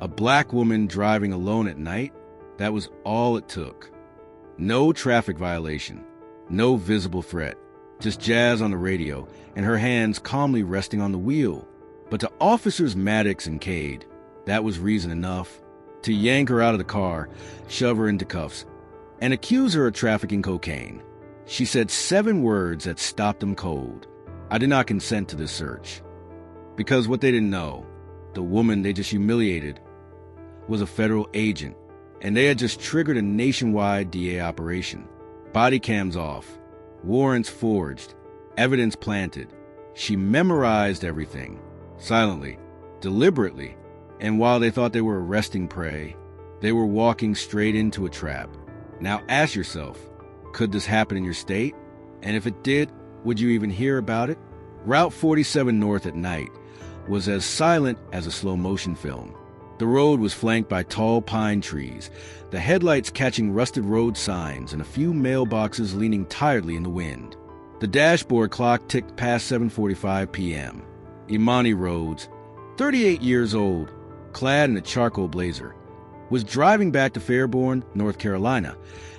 A black woman driving alone at night, that was all it took. No traffic violation, no visible threat, just jazz on the radio and her hands calmly resting on the wheel. But to Officers Maddox and Cade, that was reason enough to yank her out of the car, shove her into cuffs, and accuse her of trafficking cocaine. She said 7 words that stopped them cold. I did not consent to this search. Because what they didn't know, the woman they just humiliated was a federal agent, and they had just triggered a nationwide DEA operation. Body cams off, warrants forged, evidence planted. She memorized everything, silently, deliberately, and while they thought they were arresting prey, they were walking straight into a trap. Now ask yourself, could this happen in your state? And if it did, would you even hear about it? Route 47 North at night was as silent as a slow-motion film. The road was flanked by tall pine trees, the headlights catching rusted road signs and a few mailboxes leaning tiredly in the wind. The dashboard clock ticked past 7:45 p.m. Imani Rhodes, 38 years old, clad in a charcoal blazer, was driving back to Fairborn, North Carolina,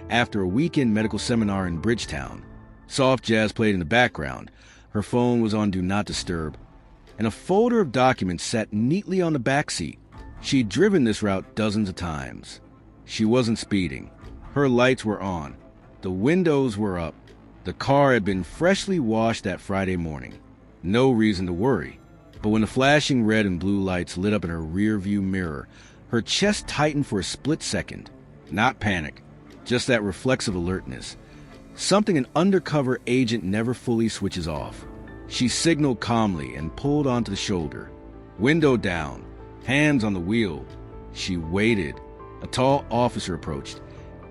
after a weekend medical seminar in Bridgetown. Soft jazz played in the background. Her phone was on Do Not Disturb, and a folder of documents sat neatly on the back seat. She'd driven this route dozens of times. She wasn't speeding. Her lights were on. The windows were up. The car had been freshly washed that Friday morning. No reason to worry. But when the flashing red and blue lights lit up in her rear-view mirror, her chest tightened for a split second. Not panic, just that reflexive alertness. Something an undercover agent never fully switches off. She signaled calmly and pulled onto the shoulder. Window down, hands on the wheel. She waited. A tall officer approached,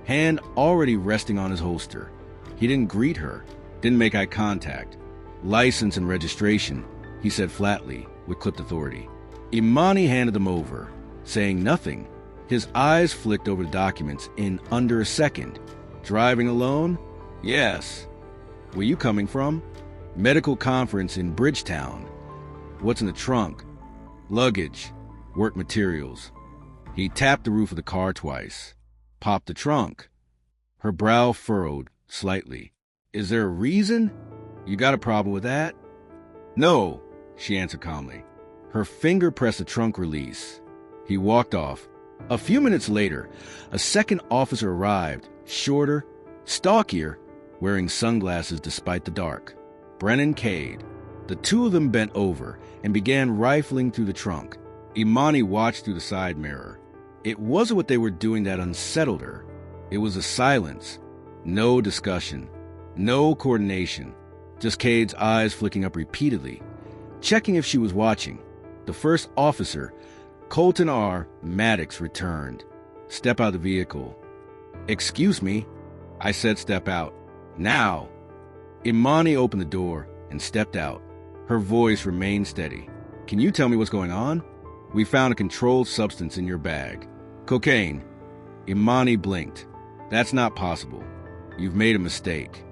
hand already resting on his holster. He didn't greet her, didn't make eye contact. License and registration, he said flatly, with clipped authority. Imani handed them over, saying nothing. His eyes flicked over the documents in under a second. Driving alone? Yes. Where you coming from? Medical conference in Bridgetown. What's in the trunk? Luggage. Work materials. He tapped the roof of the car twice. Popped the trunk. Her brow furrowed slightly. Is there a reason? You got a problem with that? No, she answered calmly. Her finger pressed the trunk release. He walked off. A few minutes later, a second officer arrived, shorter, stockier, wearing sunglasses despite the dark. Brennan Cade. The two of them bent over and began rifling through the trunk. Imani watched through the side mirror. It wasn't what they were doing that unsettled her. It was a silence. No discussion. No coordination. Just Cade's eyes flicking up repeatedly, checking if she was watching. The first officer, Colton R. Maddox, returned. Step out of the vehicle. Excuse me. I said step out. Now. Imani opened the door and stepped out. Her voice remained steady. Can you tell me what's going on? We found a controlled substance in your bag. Cocaine. Imani blinked. That's not possible. You've made a mistake.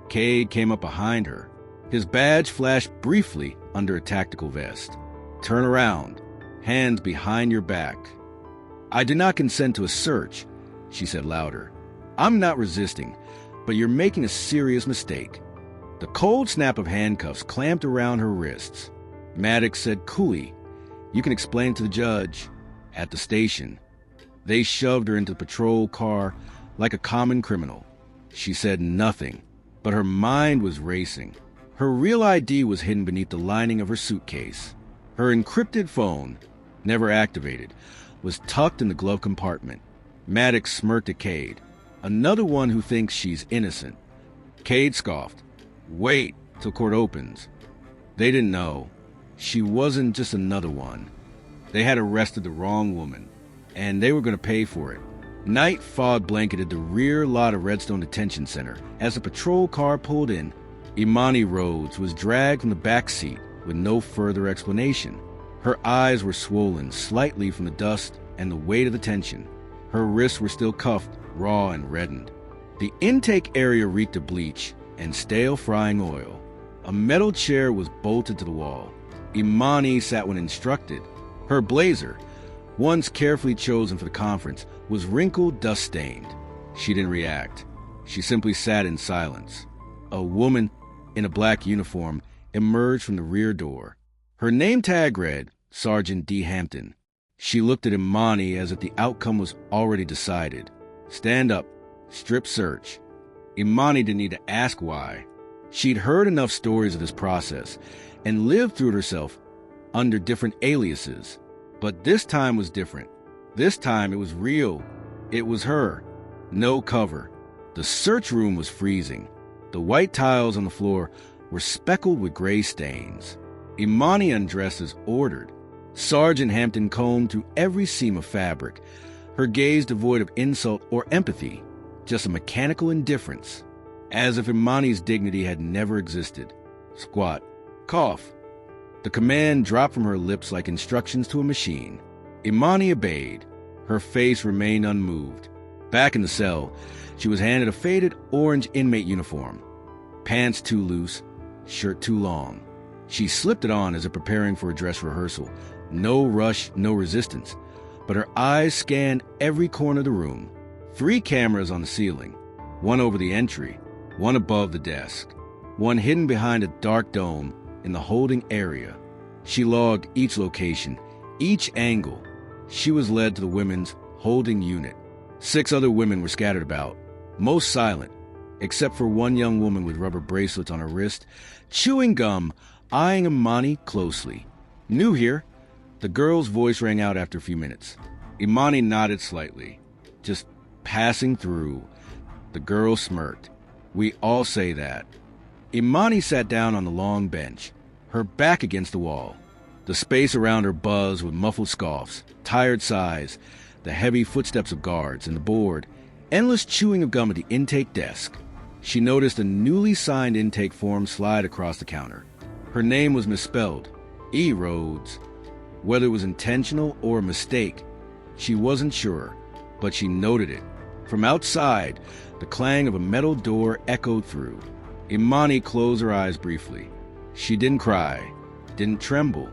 Cade came up behind her. His badge flashed briefly under a tactical vest. Turn around. Hands behind your back. I did not consent to a search, she said louder. I'm not resisting, but you're making a serious mistake. The cold snap of handcuffs clamped around her wrists. Maddox said coolly, you can explain to the judge at the station. They shoved her into the patrol car like a common criminal. She said nothing, but her mind was racing. Her real ID was hidden beneath the lining of her suitcase. Her encrypted phone, never activated, was tucked in the glove compartment. Maddox smirked at Cade, another one who thinks she's innocent. Cade scoffed. Wait till court opens. They didn't know. She wasn't just another one. They had arrested the wrong woman, and they were going to pay for it. Night fog blanketed the rear lot of Redstone Detention Center. As the patrol car pulled in, Imani Rhodes was dragged from the back seat with no further explanation. Her eyes were swollen slightly from the dust and the weight of the tension. Her wrists were still cuffed, raw and reddened. The intake area reeked of bleach and stale frying oil. A metal chair was bolted to the wall. Imani sat when instructed. Her blazer, ones carefully chosen for the conference, was wrinkled, dust-stained. She didn't react. She simply sat in silence. A woman in a black uniform emerged from the rear door. Her name tag read, Sergeant D. Hampton. She looked at Imani as if the outcome was already decided. Stand up. Strip search. Imani didn't need to ask why. She'd heard enough stories of this process and lived through it herself under different aliases. But this time was different. This time it was real. It was her. No cover. The search room was freezing. The white tiles on the floor were speckled with gray stains. Imani undressed as ordered. Sergeant Hampton combed through every seam of fabric, her gaze devoid of insult or empathy, just a mechanical indifference, as if Imani's dignity had never existed. Squat. Cough. The command dropped from her lips like instructions to a machine. Imani obeyed. Her face remained unmoved. Back in the cell, she was handed a faded orange inmate uniform. Pants too loose, shirt too long. She slipped it on as if preparing for a dress rehearsal. No rush, no resistance. But her eyes scanned every corner of the room. 3 cameras on the ceiling. One over the entry, one above the desk, one hidden behind a dark dome in the holding area. She logged each location, each angle. She was led to the women's holding unit. 6 other women were scattered about, most silent, except for one young woman with rubber bracelets on her wrist, chewing gum, eyeing Imani closely. New here. The girl's voice rang out after a few minutes. Imani nodded slightly. Just passing through. The girl smirked. We all say that. Imani sat down on the long bench, her back against the wall. The space around her buzzed with muffled scoffs, tired sighs, the heavy footsteps of guards, and the board, endless chewing of gum at the intake desk. She noticed a newly signed intake form slide across the counter. Her name was misspelled, E. Rhodes. Whether it was intentional or a mistake, she wasn't sure, but she noted it. From outside, the clang of a metal door echoed through. Imani closed her eyes briefly. She didn't cry, didn't tremble.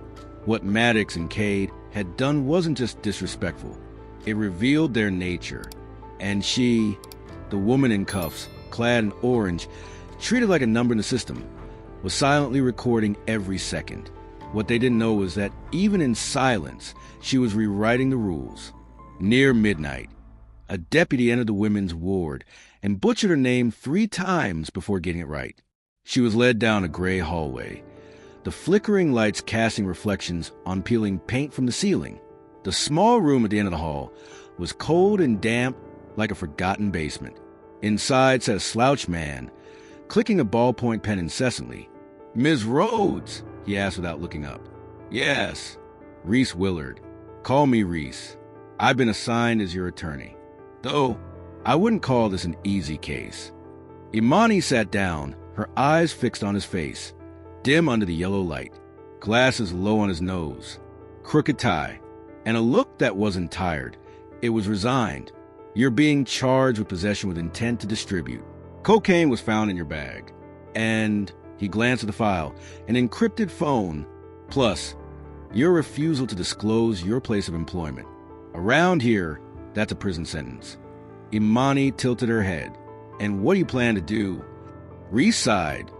What Maddox and Cade had done wasn't just disrespectful. It revealed their nature. And she, the woman in cuffs, clad in orange, treated like a number in the system, was silently recording every second. What they didn't know was that even in silence, she was rewriting the rules. Near midnight, a deputy entered the women's ward and butchered her name 3 times before getting it right. She was led down a gray hallway, the flickering lights casting reflections on peeling paint from the ceiling. The small room at the end of the hall was cold and damp like a forgotten basement. Inside sat a slouched man, clicking a ballpoint pen incessantly. "Ms. Rhodes?" he asked without looking up. "Yes." "Reese Willard. Call me Reese. I've been assigned as your attorney. Though, I wouldn't call this an easy case." Imani sat down, her eyes fixed on his face, dim under the yellow light, glasses low on his nose, crooked tie, and a look that wasn't tired. It was resigned. "You're being charged with possession with intent to distribute. Cocaine was found in your bag. And," he glanced at the file, "an encrypted phone, plus your refusal to disclose your place of employment. Around here, that's a prison sentence." Imani tilted her head. "And what do you plan to do?" Reese sighed,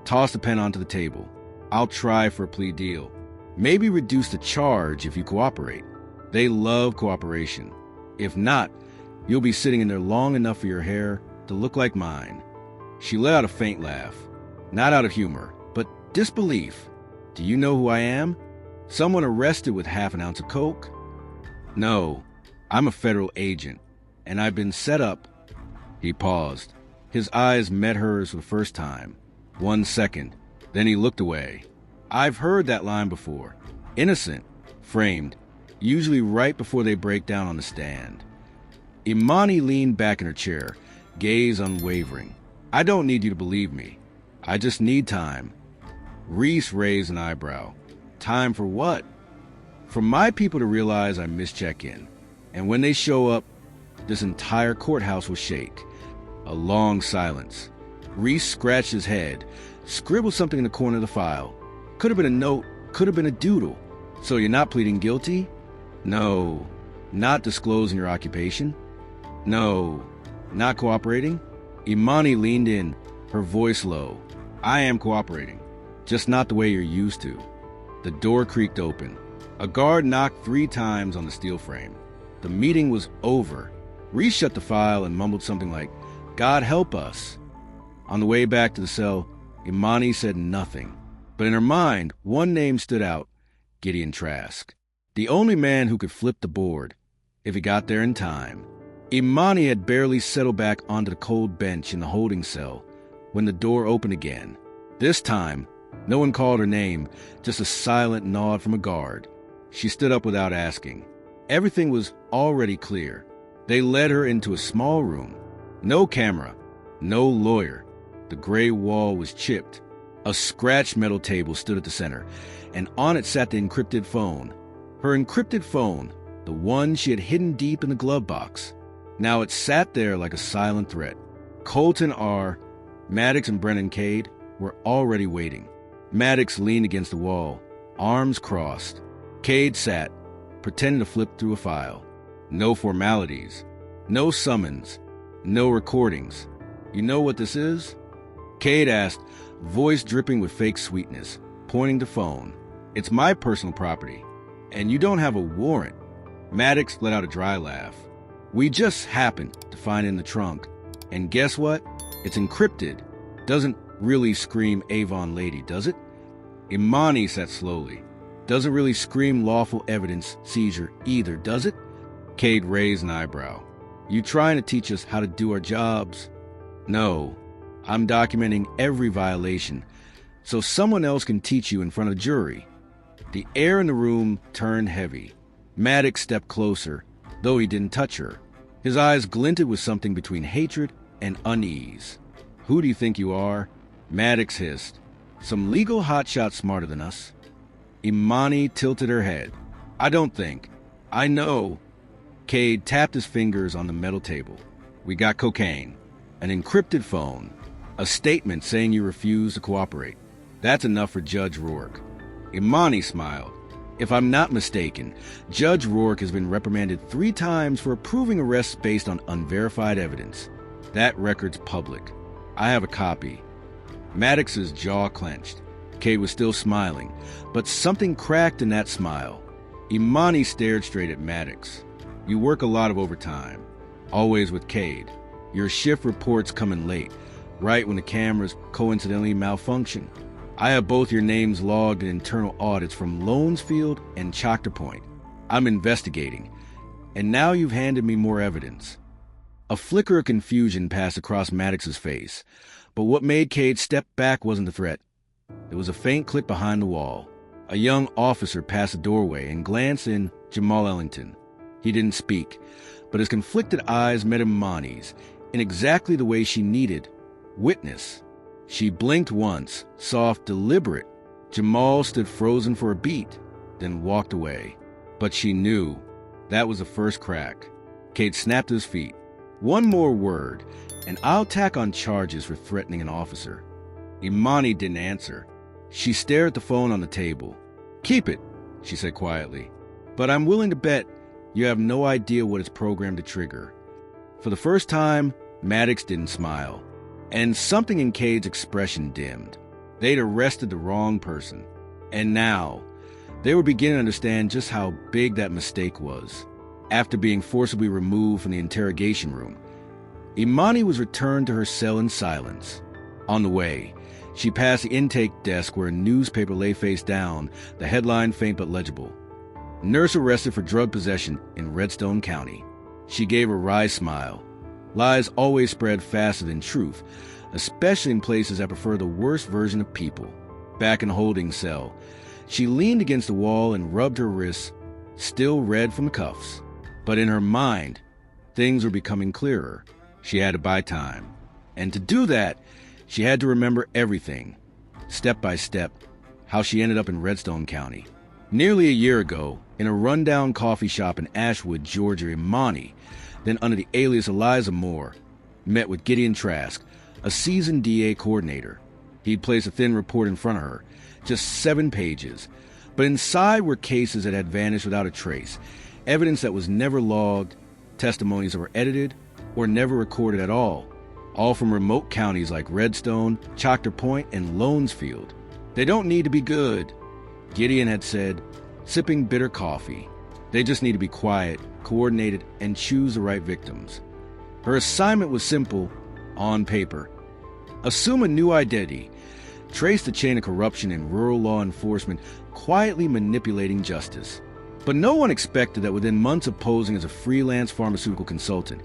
tossed the pen onto the table. "I'll try for a plea deal. Maybe reduce the charge if you cooperate. They love cooperation. If not, you'll be sitting in there long enough for your hair to look like mine." She let out a faint laugh. Not out of humor, but disbelief. "Do you know who I am? Someone arrested with half an ounce of coke?" "No, I'm a federal agent, and I've been set up." He paused. His eyes met hers for the first time. 1 second. Then he looked away. I've heard that line before. Innocent, framed, usually right before they break down on the stand. Imani leaned back in her chair, gaze unwavering. "I don't need you to believe me. I just need time." Reese raised an eyebrow. "Time for what?" "For my people to realize I mischeck in. And when they show up, this entire courthouse will shake." A long silence. Reese scratched his head, scribbled something in the corner of the file. Could have been a note, could have been a doodle. "So you're not pleading guilty?" No. Not disclosing your occupation? No. Not cooperating? Imani leaned in, her voice low. I am cooperating, just not the way you're used to. The door creaked open. A guard knocked 3 times on the steel frame. The meeting was over. Reese shut the file and mumbled something like, God help us. On the way back to the cell, Imani said nothing. But in her mind, one name stood out, Gideon Trask. The only man who could flip the board, if he got there in time. Imani had barely settled back onto the cold bench in the holding cell when the door opened again. This time, no one called her name, just a silent nod from a guard. She stood up without asking. Everything was already clear. They led her into a small room. No camera, no lawyer. The gray wall was chipped. A scratched metal table stood at the center, and on it sat the encrypted phone. Her encrypted phone, the one she had hidden deep in the glove box. Now it sat there like a silent threat. Colton R., Maddox and Brennan Cade were already waiting. Maddox leaned against the wall, arms crossed. Cade sat, pretending to flip through a file. No formalities, no summons, no recordings. You know what this is? Cade asked, voice dripping with fake sweetness, pointing to phone. It's my personal property, and you don't have a warrant. Maddox let out a dry laugh. We just happened to find it in the trunk. And guess what? It's encrypted. Doesn't really scream Avon lady, does it? Imani sat slowly. Doesn't really scream lawful evidence seizure either, does it? Cade raised an eyebrow. You trying to teach us how to do our jobs? No. I'm documenting every violation, so someone else can teach you in front of a jury. The air in the room turned heavy. Maddox stepped closer, though he didn't touch her. His eyes glinted with something between hatred and unease. Who do you think you are? Maddox hissed. Some legal hotshot smarter than us. Imani tilted her head. I don't think. I know. Cade tapped his fingers on the metal table. We got cocaine, an encrypted phone, a statement saying you refuse to cooperate. That's enough for Judge Rourke. Imani smiled. If I'm not mistaken, Judge Rourke has been reprimanded 3 times for approving arrests based on unverified evidence. That record's public. I have a copy. Maddox's jaw clenched. Cade was still smiling, but something cracked in that smile. Imani stared straight at Maddox. You work a lot of overtime, always with Cade. Your shift reports come in late, right when the cameras coincidentally malfunction. I have both your names logged in internal audits from Lonesfield and Choctaw Point. I'm investigating, and now you've handed me more evidence. A flicker of confusion passed across Maddox's face, but what made Cade step back wasn't the threat. There was a faint click behind the wall. A young officer passed the doorway and glanced in Jamal Ellington. He didn't speak, but his conflicted eyes met Imani's in exactly the way she needed. Witness. She blinked once, soft, deliberate. Jamal stood frozen for a beat, then walked away. But she knew. That was the first crack. Cade snapped to his feet. One more word, and I'll tack on charges for threatening an officer. Imani didn't answer. She stared at the phone on the table. Keep it, she said quietly. But I'm willing to bet you have no idea what it's programmed to trigger. For the first time, Maddox didn't smile. And something in Cade's expression dimmed. They'd arrested the wrong person. And now, they were beginning to understand just how big that mistake was. After being forcibly removed from the interrogation room, Imani was returned to her cell in silence. On the way, she passed the intake desk where a newspaper lay face down, the headline faint but legible. Nurse arrested for drug possession in Redstone County. She gave a wry smile. Lies always spread faster than truth, especially in places that prefer the worst version of people. Back in the holding cell, she leaned against the wall and rubbed her wrists, still red from the cuffs. But in her mind, things were becoming clearer. She had to buy time. And to do that, she had to remember everything, step by step, how she ended up in Redstone County. Nearly a year ago, in a rundown coffee shop in Ashwood, Georgia, Imani, then under the alias Eliza Moore, met with Gideon Trask, a seasoned DEA coordinator. He'd placed a thin report in front of her, just 7 pages, but inside were cases that had vanished without a trace, evidence that was never logged, testimonies that were edited or never recorded at all from remote counties like Redstone, Choctaw Point, and Lonesfield. They don't need to be good, Gideon had said, sipping bitter coffee. They just need to be quiet, coordinated, and choose the right victims. Her assignment was simple, on paper. Assume a new identity, trace the chain of corruption in rural law enforcement, quietly manipulating justice. But no one expected that within months of posing as a freelance pharmaceutical consultant,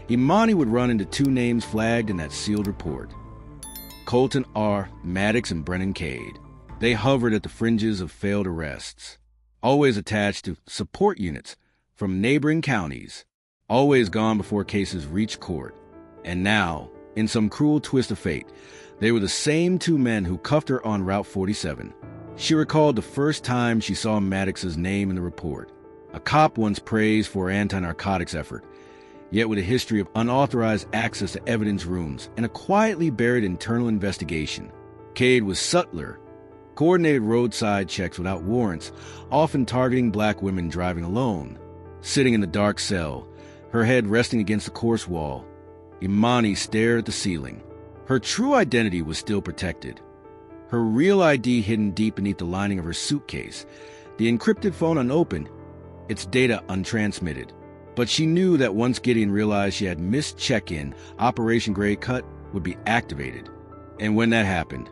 Imani would run into two names flagged in that sealed report. Colton R. Maddox and Brennan Cade. They hovered at the fringes of failed arrests, always attached to support units from neighboring counties, always gone before cases reached court. And now, in some cruel twist of fate, they were the same two men who cuffed her on Route 47. She recalled the first time she saw Maddox's name in the report. A cop once praised for her anti-narcotics effort, yet with a history of unauthorized access to evidence rooms and a quietly buried internal investigation. Cade was subtler, coordinated roadside checks without warrants, often targeting black women driving alone. Sitting in the dark cell, her head resting against the course wall, Imani stared at the ceiling. Her true identity was still protected. Her real ID hidden deep beneath the lining of her suitcase, the encrypted phone unopened, its data untransmitted. But she knew that once Gideon realized she had missed check-in, Operation Grey Cut would be activated. And when that happened,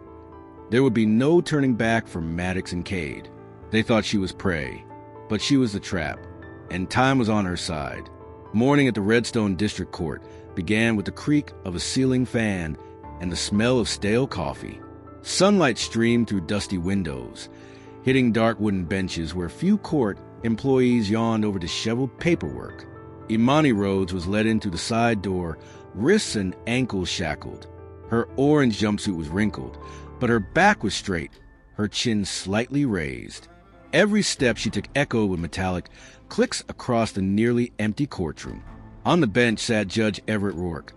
there would be no turning back for Maddox and Cade. They thought she was prey, but she was the trap, and time was on her side. Morning at the Redstone District Court began with the creak of a ceiling fan and the smell of stale coffee. Sunlight streamed through dusty windows, hitting dark wooden benches where few court employees yawned over disheveled paperwork. Imani Rhodes was led in through the side door, wrists and ankles shackled. Her orange jumpsuit was wrinkled, but her back was straight, her chin slightly raised. Every step she took echoed with metallic clicks across the nearly empty courtroom. On the bench sat Judge Everett Rourke,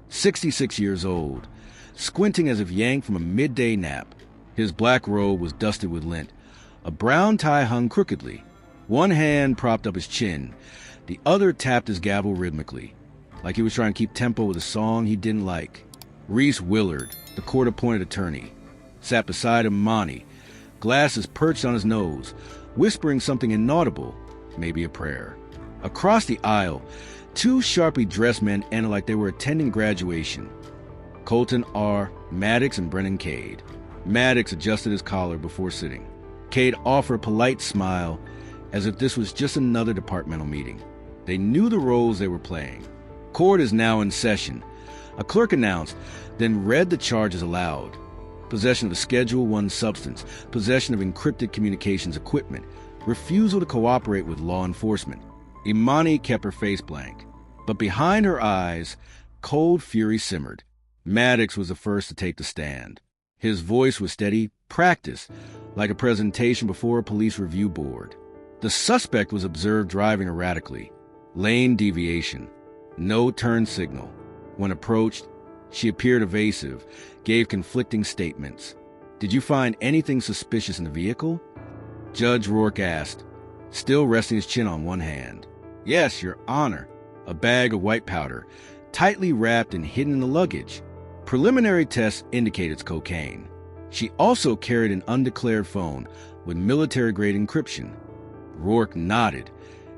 66 years old, squinting as if yanked from a midday nap. His black robe was dusted with lint. A brown tie hung crookedly. One hand propped up his chin. The other tapped his gavel rhythmically, like he was trying to keep tempo with a song he didn't like. Reese Willard, the court-appointed attorney, sat beside Imani, glasses perched on his nose, whispering something inaudible, maybe a prayer. Across the aisle, two sharply dressed men entered like they were attending graduation. Colton R. Maddox and Brennan Cade. Maddox adjusted his collar before sitting. Cade offered a polite smile, as if this was just another departmental meeting. They knew the roles they were playing. Court is now in session, a clerk announced, then read the charges aloud. Possession of a Schedule I substance, possession of encrypted communications equipment, refusal to cooperate with law enforcement. Imani kept her face blank, but behind her eyes, cold fury simmered. Maddox was the first to take the stand. His voice was steady, practiced, like a presentation before a police review board. The suspect was observed driving erratically. Lane deviation. No turn signal. When approached, she appeared evasive, gave conflicting statements. Did you find anything suspicious in the vehicle? Judge Rourke asked, still resting his chin on one hand. Yes, Your Honor. A bag of white powder, tightly wrapped and hidden in the luggage. Preliminary tests indicate it's cocaine. She also carried an undeclared phone with military-grade encryption. Rourke nodded,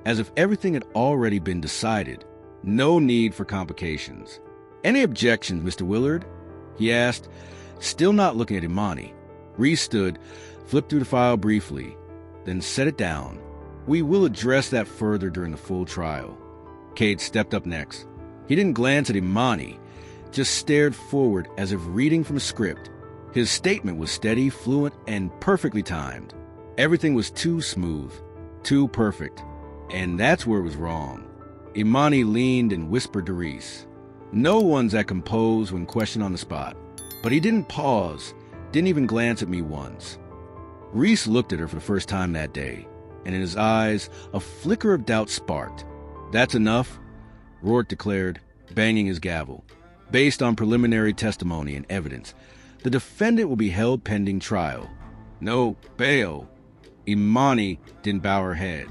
as if everything had already been decided. No need for complications. Any objections, Mr. Willard? He asked, still not looking at Imani. Reese stood, flipped through the file briefly, then set it down. We will address that further during the full trial. Cade stepped up next. He didn't glance at Imani, just stared forward as if reading from a script. His statement was steady, fluent, and perfectly timed. Everything was too smooth, too perfect. And that's where it was wrong. Imani leaned and whispered to Reese. No one's that composed when questioned on the spot. But he didn't pause, didn't even glance at me once. Reese looked at her for the first time that day, and in his eyes, a flicker of doubt sparked. That's enough, Rourke declared, banging his gavel. Based on preliminary testimony and evidence, the defendant will be held pending trial. No bail. Imani didn't bow her head.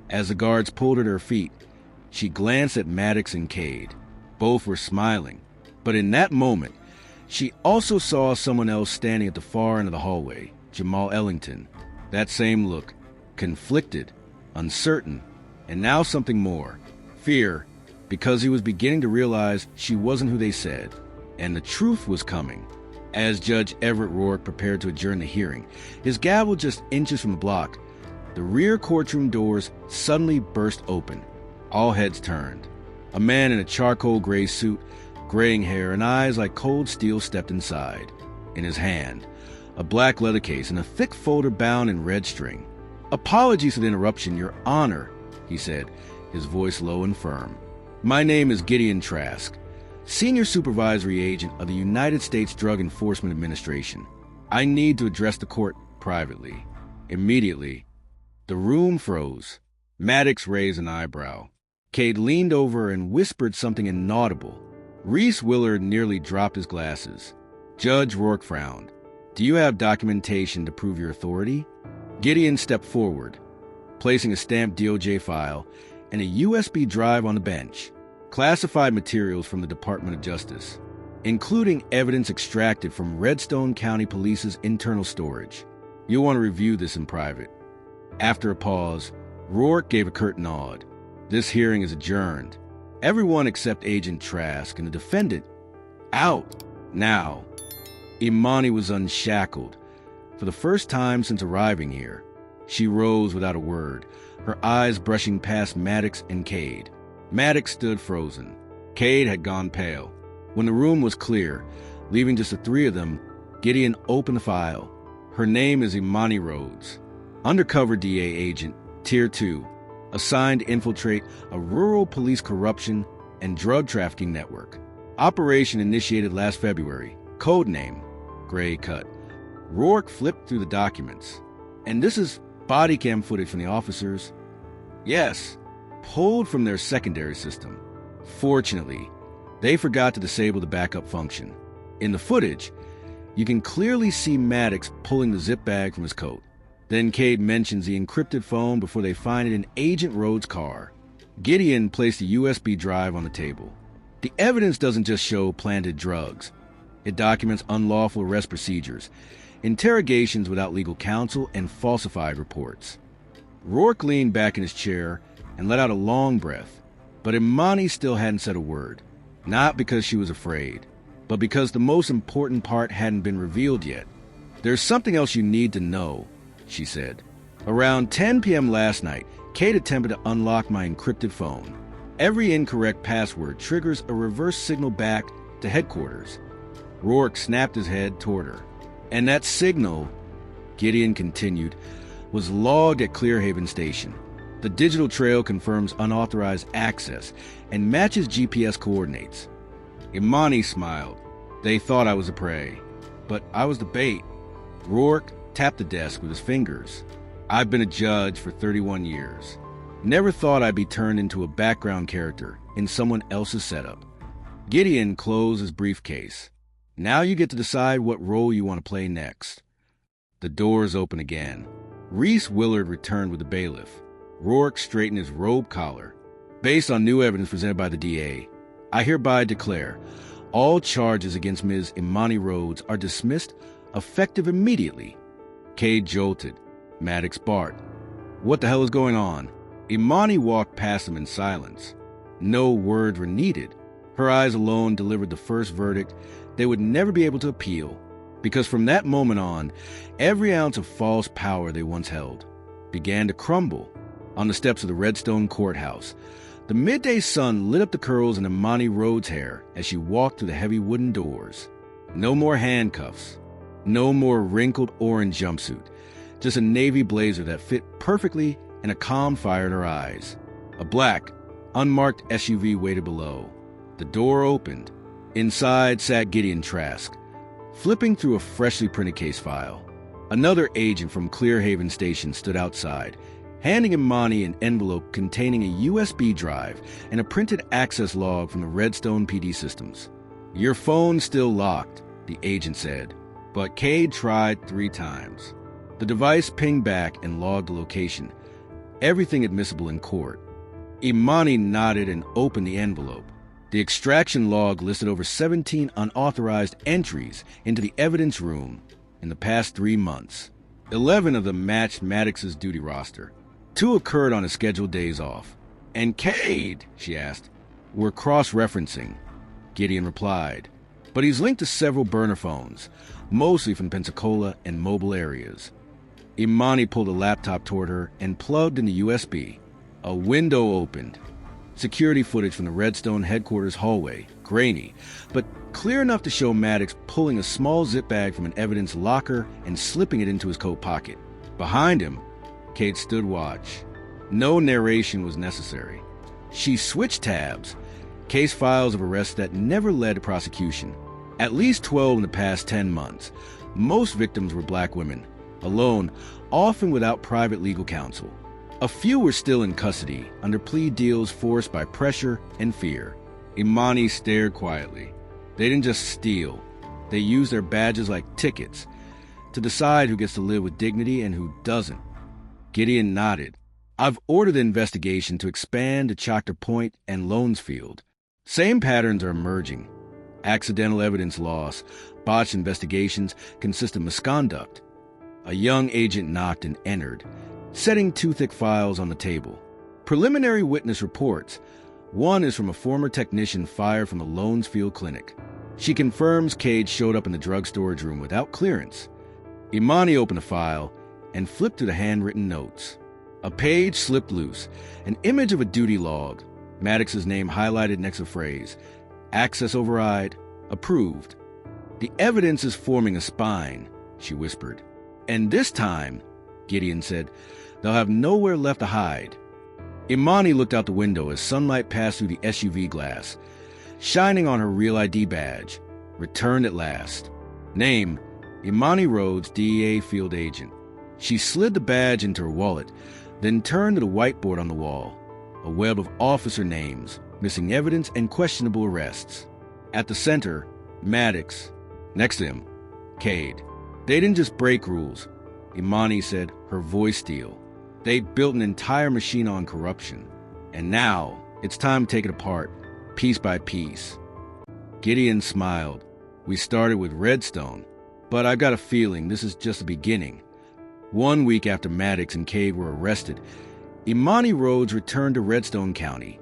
As the guards pulled her to her feet, she glanced at Maddox and Cade. Both were smiling, but in that moment, she also saw someone else standing at the far end of the hallway, Jamal Ellington. That same look, conflicted, uncertain, and now something more, fear, because he was beginning to realize she wasn't who they said, and the truth was coming. As Judge Everett Rourke prepared to adjourn the hearing, his gavel just inches from the block, the rear courtroom doors suddenly burst open. All heads turned. A man in a charcoal gray suit, graying hair and eyes like cold steel stepped inside. In his hand, a black leather case and a thick folder bound in red string. "Apologies for the interruption, Your Honor," he said, his voice low and firm. "My name is Gideon Trask, Senior Supervisory Agent of the United States Drug Enforcement Administration. I need to address the court privately." Immediately, the room froze. Maddox raised an eyebrow. Cade leaned over and whispered something inaudible. Reese Willard nearly dropped his glasses. Judge Rourke frowned. "Do you have documentation to prove your authority?" Gideon stepped forward, placing a stamped DOJ file and a USB drive on the bench. Classified materials from the Department of Justice, including evidence extracted from Redstone County Police's internal storage. "You'll want to review this in private." After a pause, Rourke gave a curt nod. "This hearing is adjourned. Everyone except Agent Trask and the defendant, out, now." Imani was unshackled. For the first time since arriving here, she rose without a word, her eyes brushing past Maddox and Cade. Maddox stood frozen. Cade had gone pale. When the room was clear, leaving just the three of them, Gideon opened the file. "Her name is Imani Rhodes, undercover DA agent, Tier 2, assigned to infiltrate a rural police corruption and drug trafficking network. Operation initiated last February. Code name, Gray Cut." Rourke flipped through the documents. "And this is body cam footage from the officers?" "Yes, pulled from their secondary system. Fortunately, they forgot to disable the backup function. In the footage, you can clearly see Maddox pulling the zip bag from his coat. Then Cade mentions the encrypted phone before they find it in Agent Rhodes' car." Gideon placed a USB drive on the table. "The evidence doesn't just show planted drugs. It documents unlawful arrest procedures, interrogations without legal counsel, and falsified reports." Rourke leaned back in his chair and let out a long breath, but Imani still hadn't said a word. Not because she was afraid, but because the most important part hadn't been revealed yet. "There's something else you need to know," she said. "Around 10 p.m. last night, Kate attempted to unlock my encrypted phone. Every incorrect password triggers a reverse signal back to headquarters." Rourke snapped his head toward her. "And that signal," Gideon continued, "was logged at Clearhaven Station. The digital trail confirms unauthorized access and matches GPS coordinates." Imani smiled. "They thought I was a prey, but I was the bait." Rourke tapped the desk with his fingers. "I've been a judge for 31 years. Never thought I'd be turned into a background character in someone else's setup." Gideon closed his briefcase. "Now you get to decide what role you want to play next." The doors opened again. Reese Willard returned with the bailiff. Rourke straightened his robe collar. "Based on new evidence presented by the DA, I hereby declare all charges against Ms. Imani Rhodes are dismissed, effective immediately." Cade jolted. Maddox barked. "What the hell is going on?" Imani walked past him in silence. No words were needed. Her eyes alone delivered the first verdict they would never be able to appeal, because from that moment on, every ounce of false power they once held began to crumble. On the steps of the Redstone courthouse, the midday sun lit up the curls in Imani Rhodes' hair as she walked through the heavy wooden doors. No more handcuffs. No more wrinkled orange jumpsuit. Just a navy blazer that fit perfectly and a calm fire in her eyes. A black, unmarked SUV waited below. The door opened. Inside sat Gideon Trask, flipping through a freshly printed case file. Another agent from Clearhaven Station stood outside, handing Imani an envelope containing a USB drive and a printed access log from the Redstone PD systems. "Your phone's still locked," the agent said, but Cade tried 3 times. The device pinged back and logged the location. everything admissible in court. Imani nodded and opened the envelope. The extraction log listed over 17 unauthorized entries into the evidence room in the past 3 months. 11 of them matched Maddox's duty roster. 2 occurred on his scheduled days off. "And Cade," she asked. "We're cross-referencing," Gideon replied. "But he's linked to several burner phones, mostly from Pensacola and mobile areas." Imani pulled a laptop toward her and plugged in the USB. A window opened. Security footage from the Redstone headquarters hallway, grainy, but clear enough to show Maddox pulling a small zip bag from an evidence locker and slipping it into his coat pocket. Behind him, Kate stood watch. No narration was necessary. She switched tabs, case files of arrests that never led to prosecution. At least 12 in the past 10 months. Most victims were black women, alone, often without private legal counsel. A few were still in custody, under plea deals forced by pressure and fear. Imani stared quietly. They didn't just steal. They used their badges like tickets to decide who gets to live with dignity and who doesn't. Gideon nodded. "I've ordered the investigation to expand to Choctaw Point and Lonesfield. Same patterns are emerging. Accidental evidence loss, botched investigations consistent misconduct." A young agent knocked and entered, setting 2 thick files on the table. Preliminary witness reports. One is from a former technician fired from the Lonesfield clinic. She confirms Cade showed up in the drug storage room without clearance. Imani opened the file and flipped through the handwritten notes. A page slipped loose, an image of a duty log, Maddox's name highlighted next to the phrase, "Access override, approved." "The evidence is forming a spine," she whispered. "And this time," Gideon said, "they'll have nowhere left to hide." Imani looked out the window as sunlight passed through the SUV glass, shining on her real ID badge. Returned at last. Name, Imani Rhodes, DEA field agent. She slid the badge into her wallet, then turned to the whiteboard on the wall. A web of officer names, missing evidence and questionable arrests. At the center, Maddox. Next to him, Cade. They didn't just break rules, Imani said, her voice steel. They built an entire machine on corruption. And now, it's time to take it apart, piece by piece. Gideon smiled. We started with Redstone, but I've got a feeling this is just the beginning. 1 week after Maddox and Cade were arrested, Imani Rhodes returned to Redstone County,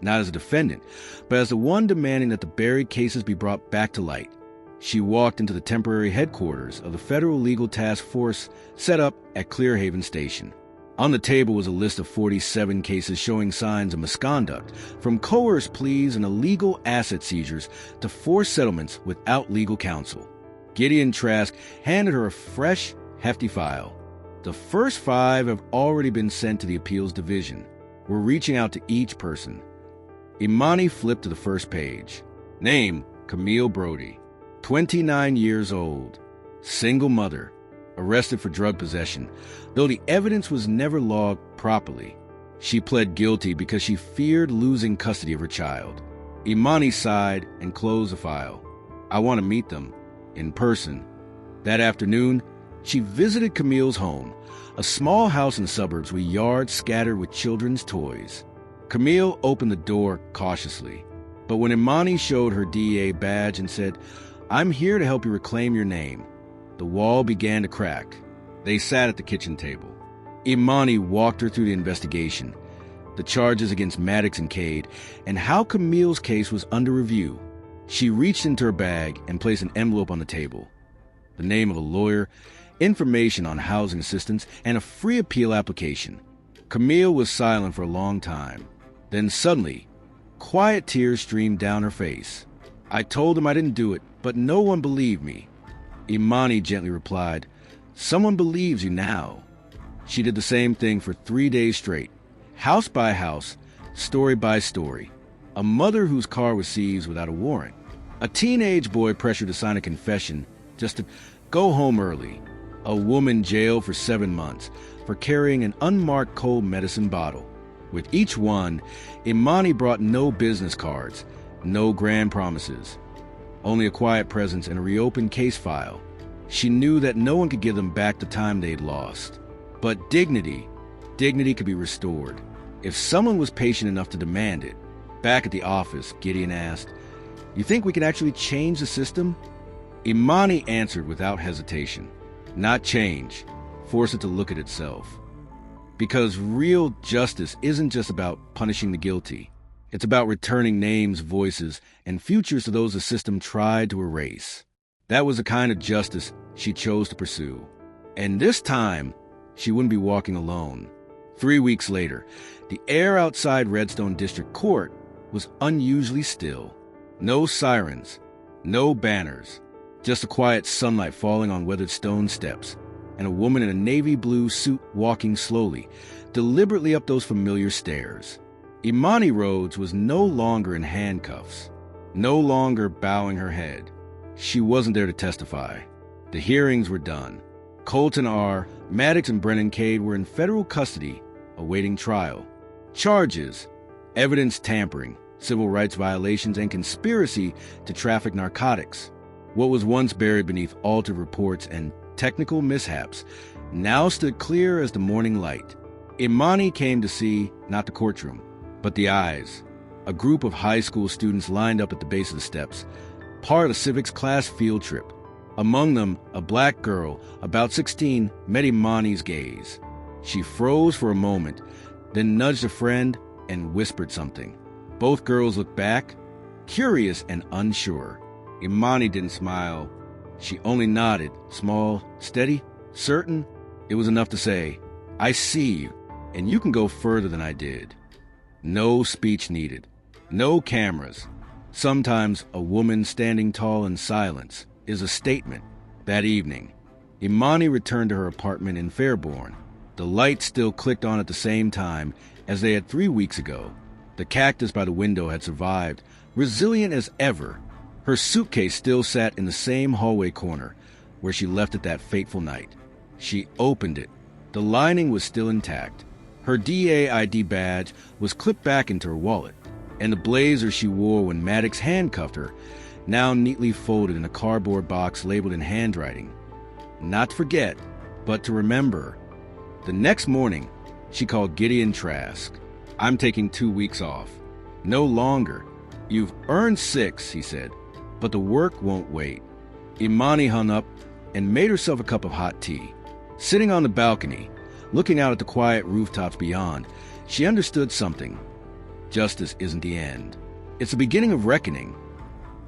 not as a defendant, but as the one demanding that the buried cases be brought back to light. She walked into the temporary headquarters of the Federal Legal Task Force set up at Clearhaven Station. On the table was a list of 47 cases showing signs of misconduct, from coerced pleas and illegal asset seizures to forced settlements without legal counsel. Gideon Trask handed her a fresh, hefty file. The first 5 have already been sent to the appeals division. We're reaching out to each person. Imani flipped to the first page. Name, Camille Brody. 29 years old. Single mother. Arrested for drug possession, though the evidence was never logged properly. She pled guilty because she feared losing custody of her child. Imani sighed and closed the file. I want to meet them, in person. That afternoon, she visited Camille's home, a small house in the suburbs with yards scattered with children's toys. Camille opened the door cautiously, but when Imani showed her DEA badge and said, I'm here to help you reclaim your name, the wall began to crack. They sat at the kitchen table. Imani walked her through the investigation, the charges against Maddox and Cade, and how Camille's case was under review. She reached into her bag and placed an envelope on the table. The name of a lawyer, information on housing assistance, and a free appeal application. Camille was silent for a long time. Then suddenly, quiet tears streamed down her face. I told them I didn't do it, but no one believed me. Imani gently replied, Someone believes you now. She did the same thing for 3 days straight, house by house, story by story. A mother whose car was seized without a warrant. A teenage boy pressured to sign a confession just to go home early. A woman jailed for 7 months for carrying an unmarked cold medicine bottle. With each one, Imani brought no business cards, no grand promises. Only a quiet presence and a reopened case file. She knew that no one could give them back the time they'd lost. But dignity, dignity could be restored. If someone was patient enough to demand it. Back at the office, Gideon asked, "You think we can actually change the system?" Imani answered without hesitation, "Not change, force it to look at itself." Because real justice isn't just about punishing the guilty. It's about returning names, voices, and futures to those the system tried to erase. That was the kind of justice she chose to pursue. And this time, she wouldn't be walking alone. 3 weeks later, the air outside Redstone District Court was unusually still. No sirens, no banners, just the quiet sunlight falling on weathered stone steps, and a woman in a navy blue suit walking slowly, deliberately up those familiar stairs. Imani Rhodes was no longer in handcuffs, no longer bowing her head. She wasn't there to testify. The hearings were done. Colton R., Maddox, and Brennan Cade were in federal custody, awaiting trial. Charges: evidence tampering, civil rights violations, and conspiracy to traffic narcotics. What was once buried beneath altered reports and technical mishaps now stood clear as the morning light. Imani came to see not the courtroom, but the eyes. A group of high school students lined up at the base of the steps, part of a civics class field trip. Among them, a black girl, about 16, met Imani's gaze. She froze for a moment, then nudged a friend and whispered something. Both girls looked back, curious and unsure. Imani didn't smile. She only nodded, small, steady, certain. It was enough to say, "I see you, and you can go further than I did." No speech needed. No cameras. Sometimes a woman standing tall in silence is a statement. That evening, Imani returned to her apartment in Fairborn. The lights still clicked on at the same time as they had 3 weeks ago. The cactus by the window had survived, resilient as ever. Her suitcase still sat in the same hallway corner where she left it that fateful night. She opened it. The lining was still intact. Her DEA ID badge was clipped back into her wallet, and the blazer she wore when Maddox handcuffed her, now neatly folded in a cardboard box labeled in handwriting. Not to forget, but to remember. The next morning, she called Gideon Trask. "I'm taking 2 weeks off." "No longer. You've earned 6, he said, "but the work won't wait." Imani hung up and made herself a cup of hot tea. Sitting on the balcony, looking out at the quiet rooftops beyond, she understood something. Justice isn't the end. It's the beginning of reckoning,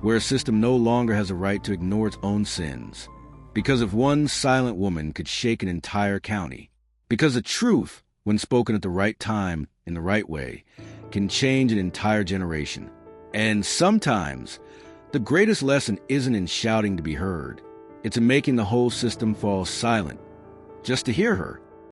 where a system no longer has a right to ignore its own sins. Because if one silent woman could shake an entire county, because the truth, when spoken at the right time in the right way, can change an entire generation. And sometimes, the greatest lesson isn't in shouting to be heard. It's in making the whole system fall silent, just to hear her.